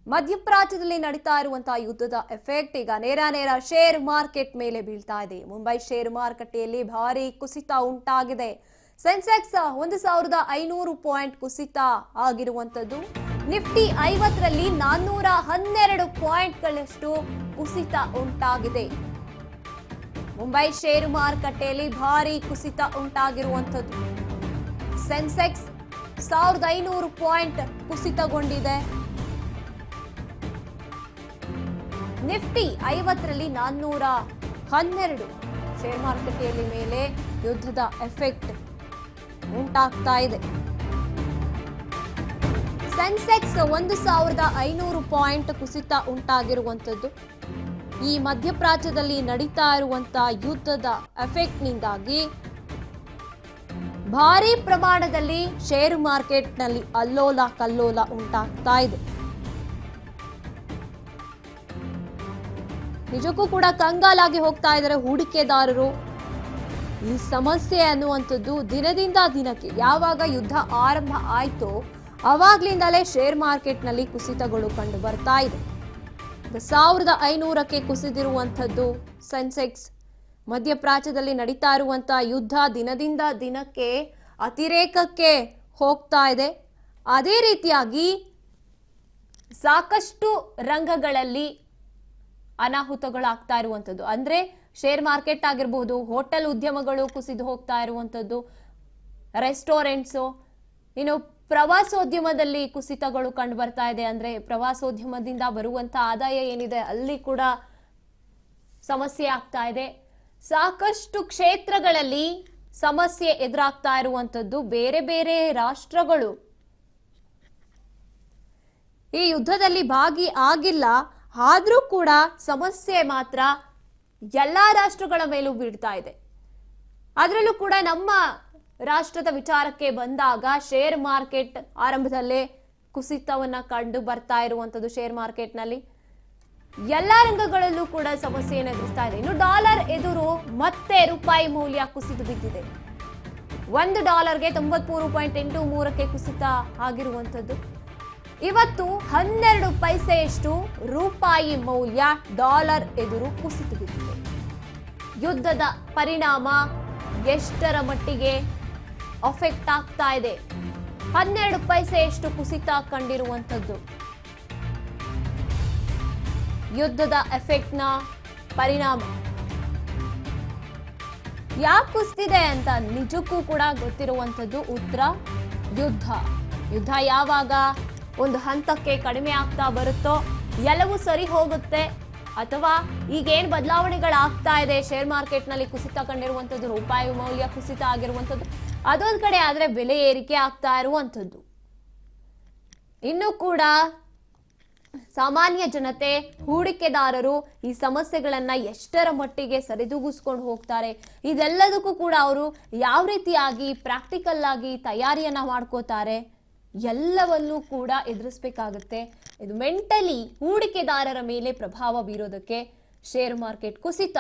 ಮಧ್ಯಪ್ರಾಚ್ಯದಲ್ಲಿ ನಡೀತಾ ಇರುವಂತಹ ಯುದ್ಧದ ಎಫೆಕ್ಟ್ ಈಗ ನೇರ ಶೇರ್ ಮಾರ್ಕೆಟ್ ಮೇಲೆ ಬೀಳ್ತಾ ಇದೆ. ಮುಂಬೈ ಶೇರ್ ಮಾರುಕಟ್ಟೆಯಲ್ಲಿ ಭಾರಿ ಕುಸಿತ ಉಂಟಾಗಿದೆ. ಸೆನ್ಸೆಕ್ಸ್ 1500 ಪಾಯಿಂಟ್ ಕುಸಿತ ಆಗಿರುವಂತದ್ದು. ನಿಫ್ಟಿ 50ರಲ್ಲಿ 412 ಪಾಯಿಂಟ್ಗಳಷ್ಟು ಕುಸಿತ ಉಂಟಾಗಿದೆ. ಮುಂಬೈ ಶೇರು ಮಾರುಕಟ್ಟೆಯಲ್ಲಿ ಭಾರಿ ಕುಸಿತ ಉಂಟಾಗಿರುವಂತದ್ದು. ಸೆನ್ಸೆಕ್ಸ್ 1500 ಪಾಯಿಂಟ್ ಕುಸಿತಗೊಂಡಿದೆ. ನಿಫ್ಟಿ 50ರಲ್ಲಿ 412 ಶೇರ್ ಮಾರುಕಟ್ಟೆಯಲ್ಲಿ ಮೇಲೆ ಯುದ್ಧದ ಎಫೆಕ್ಟ್ ಉಂಟಾಗ್ತಾ ಇದೆ. ಸೆನ್ಸೆಕ್ಸ್ 1500 ಪಾಯಿಂಟ್ ಕುಸಿತ ಉಂಟಾಗಿರುವಂತದ್ದು ಈ ಮಧ್ಯಪ್ರಾಚ್ಯದಲ್ಲಿ ನಡೀತಾ ಇರುವಂತಹ ಯುದ್ಧದ ಎಫೆಕ್ಟ್ನಿಂದಾಗಿ ಭಾರಿ ಪ್ರಮಾಣದಲ್ಲಿ ಶೇರು ಮಾರ್ಕೆಟ್ನಲ್ಲಿ ಅಲ್ಲೋಲ ಕಲ್ಲೋಲ ಉಂಟಾಗ್ತಾ ಇದೆ. ನಿಜಕ್ಕೂ ಕೂಡ ಕಂಗಾಲಾಗಿ ಹೋಗ್ತಾ ಇದ್ದಾರೆ ಹೂಡಿಕೆದಾರರು. ಈ ಸಮಸ್ಯೆ ಅನ್ನುವಂಥದ್ದು ದಿನದಿಂದ ದಿನಕ್ಕೆ ಯಾವಾಗ ಯುದ್ಧ ಆರಂಭ ಆಯ್ತೋ ಅವಾಗ್ಲಿಂದಲೇ ಶೇರ್ ಮಾರ್ಕೆಟ್ನಲ್ಲಿ ಕುಸಿತಗಳು ಕಂಡು ಬರ್ತಾ ಇದೆ. 1500ಕ್ಕೆ ಕುಸಿದಿರುವಂಥದ್ದು ಸೆನ್ಸೆಕ್ಸ್. ಮಧ್ಯಪ್ರಾಚ್ಯದಲ್ಲಿ ನಡೀತಾ ಇರುವಂತಹ ಯುದ್ಧ ದಿನದಿಂದ ದಿನಕ್ಕೆ ಅತಿರೇಕಕ್ಕೆ ಹೋಗ್ತಾ ಇದೆ. ಅದೇ ರೀತಿಯಾಗಿ ಸಾಕಷ್ಟು ರಂಗಗಳಲ್ಲಿ ಅನಾಹುತಗಳಾಗ್ತಾ ಇರುವಂಥದ್ದು. ಅಂದ್ರೆ ಶೇರ್ ಮಾರ್ಕೆಟ್ ಆಗಿರಬಹುದು, ಹೋಟೆಲ್ ಉದ್ಯಮಗಳು ಕುಸಿದು ಹೋಗ್ತಾ ಇರುವಂಥದ್ದು, ರೆಸ್ಟೋರೆಂಟ್ಸು, ಇನ್ನು ಪ್ರವಾಸೋದ್ಯಮದಲ್ಲಿ ಕುಸಿತಗಳು ಕಂಡು ಬರ್ತಾ ಇದೆ. ಅಂದ್ರೆ ಪ್ರವಾಸೋದ್ಯಮದಿಂದ ಬರುವಂತ ಆದಾಯ ಏನಿದೆ ಅಲ್ಲಿ ಕೂಡ ಸಮಸ್ಯೆ ಆಗ್ತಾ ಇದೆ. ಸಾಕಷ್ಟು ಕ್ಷೇತ್ರಗಳಲ್ಲಿ ಸಮಸ್ಯೆ ಎದುರಾಗ್ತಾ ಇರುವಂಥದ್ದು. ಬೇರೆ ಬೇರೆ ರಾಷ್ಟ್ರಗಳು ಈ ಯುದ್ಧದಲ್ಲಿ ಭಾಗಿ ಆಗಿಲ್ಲ, ಆದ್ರೂ ಕೂಡ ಸಮಸ್ಯೆ ಮಾತ್ರ ಎಲ್ಲಾ ರಾಷ್ಟ್ರಗಳ ಮೇಲೂ ಬೀಳ್ತಾ ಇದೆ. ಅದರಲ್ಲೂ ಕೂಡ ನಮ್ಮ ರಾಷ್ಟ್ರದ ವಿಚಾರಕ್ಕೆ ಬಂದಾಗ ಶೇರ್ ಮಾರ್ಕೆಟ್ ಆರಂಭದಲ್ಲೇ ಕುಸಿತವನ್ನ ಕಂಡು ಬರ್ತಾ ಇರುವಂತದ್ದು. ಶೇರ್ ಮಾರ್ಕೆಟ್ನಲ್ಲಿ ಎಲ್ಲಾ ರಂಗಗಳಲ್ಲೂ ಕೂಡ ಸಮಸ್ಯೆಯನ್ನು ಎದುರಿಸ್ತಾ ಇದೆ. ಇನ್ನು ಡಾಲರ್ ಎದುರು ಮತ್ತೆ ರೂಪಾಯಿ ಮೌಲ್ಯ ಕುಸಿದು ಬಿದ್ದಿದೆ. $1ಗೆ 93.83ಕ್ಕೆ ಕುಸಿತ ಆಗಿರುವಂತದ್ದು. ಇವತ್ತು 12 ಪೈಸೆಯಷ್ಟು ರೂಪಾಯಿ ಮೌಲ್ಯ ಡಾಲರ್ ಎದುರು ಕುಸಿತು ಬಿದ್ದಿದೆ. ಯುದ್ಧದ ಪರಿಣಾಮ ಎಷ್ಟರ ಮಟ್ಟಿಗೆ ಅಫೆಕ್ಟ್ ಆಗ್ತಾ ಇದೆ? 12 ಪೈಸೆಯಷ್ಟು ಕುಸಿತ ಕಂಡಿರುವಂತದ್ದು. ಯುದ್ಧದ ಎಫೆಕ್ಟ್ನ ಪರಿಣಾಮ ಯಾಕೆ ಕುಸಿದಿದೆ ಅಂತ ನಿಜಕ್ಕೂ ಕೂಡ ಗೊತ್ತಿರುವಂತದ್ದು ಉತ್ತರ ಯುದ್ಧ ಯಾವಾಗ ಒಂದು ಹಂತಕ್ಕೆ ಕಡಿಮೆ ಆಗ್ತಾ ಬರುತ್ತೋ ಎಲ್ಲವೂ ಸರಿ ಹೋಗುತ್ತೆ. ಅಥವಾ ಈಗೇನು ಬದಲಾವಣೆಗಳಾಗ್ತಾ ಇದೆ ಶೇರ್ ಮಾರ್ಕೆಟ್ನಲ್ಲಿ ಕುಸಿತ ಕಂಡಿರುವಂಥದ್ದು, ರೂಪಾಯಿ ಮೌಲ್ಯ ಕುಸಿತ ಆಗಿರುವಂಥದ್ದು ಅದೊಂದು ಕಡೆ, ಆದರೆ ಬೆಲೆ ಏರಿಕೆ ಆಗ್ತಾ ಇರುವಂಥದ್ದು. ಇನ್ನು ಕೂಡ ಸಾಮಾನ್ಯ ಜನತೆ, ಹೂಡಿಕೆದಾರರು ಈ ಸಮಸ್ಯೆಗಳನ್ನ ಎಷ್ಟರ ಮಟ್ಟಿಗೆ ಸರಿದೂಗಿಸ್ಕೊಂಡು ಹೋಗ್ತಾರೆ, ಇದೆಲ್ಲದಕ್ಕೂ ಕೂಡ ಅವರು ಯಾವ ರೀತಿಯಾಗಿ ಪ್ರಾಕ್ಟಿಕಲ್ ಆಗಿ ತಯಾರಿಯನ್ನ ಮಾಡ್ಕೋತಾರೆ ಎಲ್ಲವನ್ನೂ ಕೂಡ ಎದುರಿಸಬೇಕಾಗುತ್ತೆ. ಇದು ಮೆಂಟಲಿ ಹೂಡಿಕೆದಾರರ ಮೇಲೆ ಪ್ರಭಾವ ಬೀರೋದಕ್ಕೆ ಶೇರ್ ಮಾರ್ಕೆಟ್ ಕುಸಿತ